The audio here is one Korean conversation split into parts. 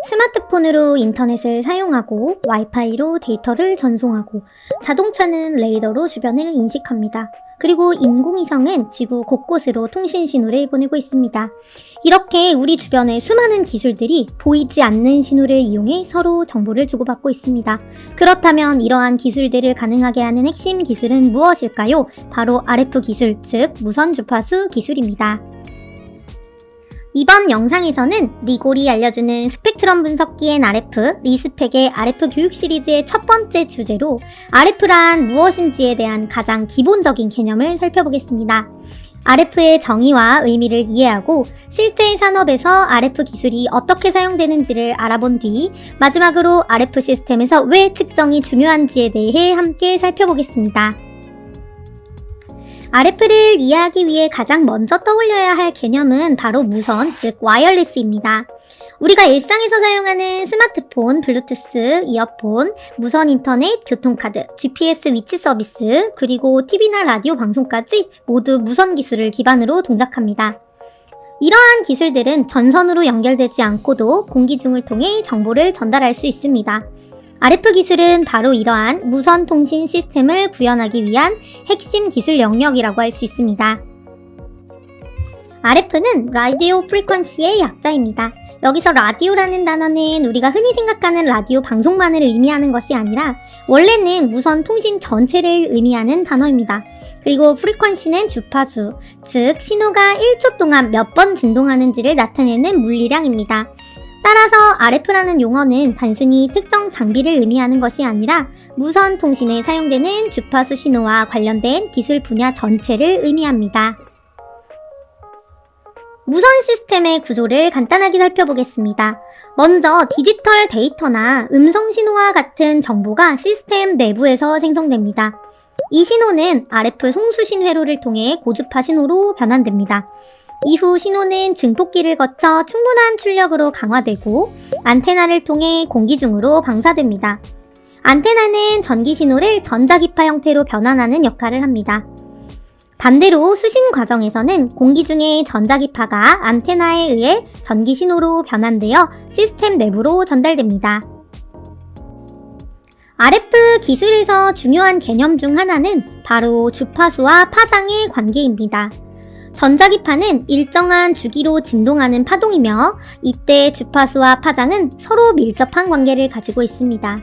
스마트폰으로 인터넷을 사용하고 와이파이로 데이터를 전송하고 자동차는 레이더로 주변을 인식합니다. 그리고 인공위성은 지구 곳곳으로 통신 신호를 보내고 있습니다. 이렇게 우리 주변의 수많은 기술들이 보이지 않는 신호를 이용해 서로 정보를 주고받고 있습니다. 그렇다면 이러한 기술들을 가능하게 하는 핵심 기술은 무엇일까요? 바로 RF 기술, 즉 무선 주파수 기술입니다. 이번 영상에서는 리골이 알려주는 스펙트럼 분석기엔 RF, 리스펙의 RF 교육 시리즈의 첫 번째 주제로 RF란 무엇인지에 대한 가장 기본적인 개념을 살펴보겠습니다. RF의 정의와 의미를 이해하고 실제 산업에서 RF 기술이 어떻게 사용되는지를 알아본 뒤 마지막으로 RF 시스템에서 왜 측정이 중요한지에 대해 함께 살펴보겠습니다. RF를 이해하기 위해 가장 먼저 떠올려야 할 개념은 바로 무선, 즉 와이어리스입니다. 우리가 일상에서 사용하는 스마트폰, 블루투스, 이어폰, 무선 인터넷, 교통카드, GPS 위치 서비스, 그리고 TV나 라디오 방송까지 모두 무선 기술을 기반으로 동작합니다. 이러한 기술들은 전선으로 연결되지 않고도 공기 중을 통해 정보를 전달할 수 있습니다. RF 기술은 바로 이러한 무선 통신 시스템을 구현하기 위한 핵심 기술 영역이라고 할 수 있습니다. RF는 라디오 프리퀀시의 약자입니다. 여기서 라디오라는 단어는 우리가 흔히 생각하는 라디오 방송만을 의미하는 것이 아니라 원래는 무선 통신 전체를 의미하는 단어입니다. 그리고 프리퀀시는 주파수, 즉 신호가 1초 동안 몇 번 진동하는지를 나타내는 물리량입니다. 따라서 RF라는 용어는 단순히 특정 장비를 의미하는 것이 아니라 무선 통신에 사용되는 주파수 신호와 관련된 기술 분야 전체를 의미합니다. 무선 시스템의 구조를 간단하게 살펴보겠습니다. 먼저 디지털 데이터나 음성 신호와 같은 정보가 시스템 내부에서 생성됩니다. 이 신호는 RF 송수신 회로를 통해 고주파 신호로 변환됩니다. 이후 신호는 증폭기를 거쳐 충분한 출력으로 강화되고 안테나를 통해 공기중으로 방사됩니다. 안테나는 전기 신호를 전자기파 형태로 변환하는 역할을 합니다. 반대로 수신 과정에서는 공기중의 전자기파가 안테나에 의해 전기 신호로 변환되어 시스템 내부로 전달됩니다. RF 기술에서 중요한 개념 중 하나는 바로 주파수와 파장의 관계입니다. 전자기파는 일정한 주기로 진동하는 파동이며 이때 주파수와 파장은 서로 밀접한 관계를 가지고 있습니다.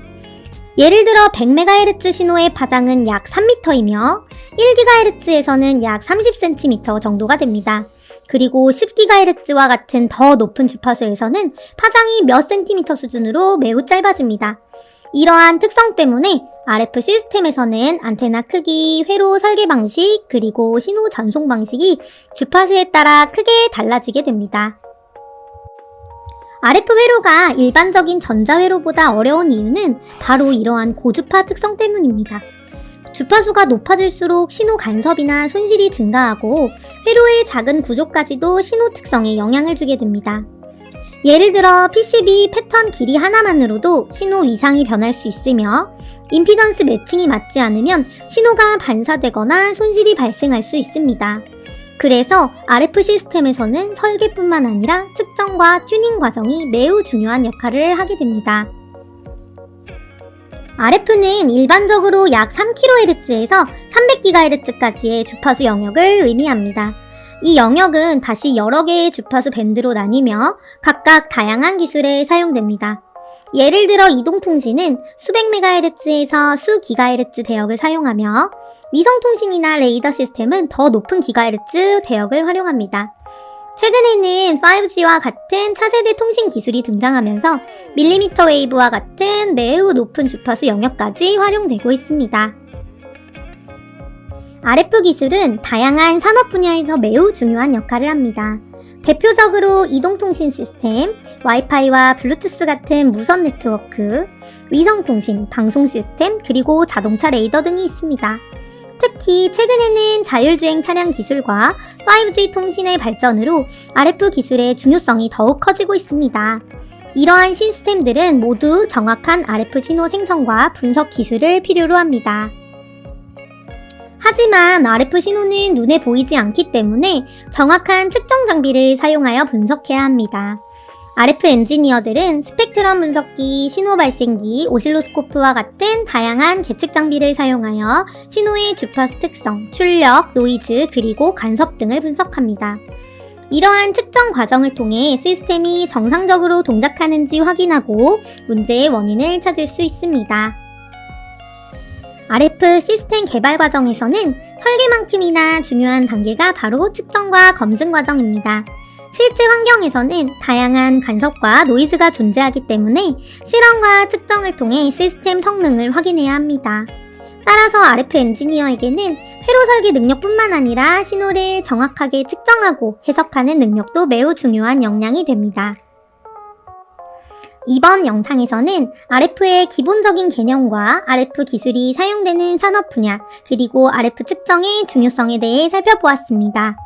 예를 들어 100MHz 신호의 파장은 약 3m이며 1GHz에서는 약 30cm 정도가 됩니다. 그리고 10GHz와 같은 더 높은 주파수에서는 파장이 몇 cm 수준으로 매우 짧아집니다. 이러한 특성 때문에 RF 시스템에서는 안테나 크기, 회로 설계 방식, 그리고 신호 전송 방식이 주파수에 따라 크게 달라지게 됩니다. RF 회로가 일반적인 전자회로보다 어려운 이유는 바로 이러한 고주파 특성 때문입니다. 주파수가 높아질수록 신호 간섭이나 손실이 증가하고 회로의 작은 구조까지도 신호 특성에 영향을 주게 됩니다. 예를 들어 PCB 패턴 길이 하나만으로도 신호 이상이 변할 수 있으며 임피던스 매칭이 맞지 않으면 신호가 반사되거나 손실이 발생할 수 있습니다. 그래서 RF 시스템에서는 설계뿐만 아니라 측정과 튜닝 과정이 매우 중요한 역할을 하게 됩니다. RF는 일반적으로 약 3kHz에서 300GHz까지의 주파수 영역을 의미합니다. 이 영역은 다시 여러 개의 주파수 밴드로 나뉘며 각각 다양한 기술에 사용됩니다. 예를 들어 이동통신은 수백 메가헤르츠에서 수 기가헤르츠 대역을 사용하며 위성통신이나 레이더 시스템은 더 높은 기가헤르츠 대역을 활용합니다. 최근에는 5G와 같은 차세대 통신 기술이 등장하면서 밀리미터 웨이브와 같은 매우 높은 주파수 영역까지 활용되고 있습니다. RF 기술은 다양한 산업 분야에서 매우 중요한 역할을 합니다. 대표적으로 이동통신 시스템, 와이파이와 블루투스 같은 무선 네트워크, 위성통신, 방송 시스템, 그리고 자동차 레이더 등이 있습니다. 특히 최근에는 자율주행 차량 기술과 5G 통신의 발전으로 RF 기술의 중요성이 더욱 커지고 있습니다. 이러한 시스템들은 모두 정확한 RF 신호 생성과 분석 기술을 필요로 합니다. 하지만 RF 신호는 눈에 보이지 않기 때문에 정확한 측정 장비를 사용하여 분석해야 합니다. RF 엔지니어들은 스펙트럼 분석기, 신호 발생기, 오실로스코프와 같은 다양한 계측 장비를 사용하여 신호의 주파수 특성, 출력, 노이즈, 그리고 간섭 등을 분석합니다. 이러한 측정 과정을 통해 시스템이 정상적으로 동작하는지 확인하고 문제의 원인을 찾을 수 있습니다. RF 시스템 개발 과정에서는 설계만큼이나 중요한 단계가 바로 측정과 검증 과정입니다. 실제 환경에서는 다양한 간섭과 노이즈가 존재하기 때문에 실험과 측정을 통해 시스템 성능을 확인해야 합니다. 따라서 RF 엔지니어에게는 회로 설계 능력뿐만 아니라 신호를 정확하게 측정하고 해석하는 능력도 매우 중요한 역량이 됩니다. 이번 영상에서는 RF의 기본적인 개념과 RF 기술이 사용되는 산업 분야, 그리고 RF 측정의 중요성에 대해 살펴보았습니다.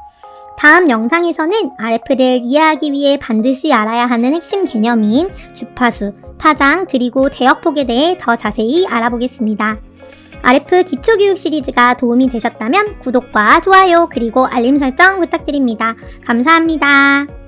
다음 영상에서는 RF를 이해하기 위해 반드시 알아야 하는 핵심 개념인 주파수, 파장, 그리고 대역폭에 대해 더 자세히 알아보겠습니다. RF 기초교육 시리즈가 도움이 되셨다면 구독과 좋아요, 그리고 알림 설정 부탁드립니다. 감사합니다.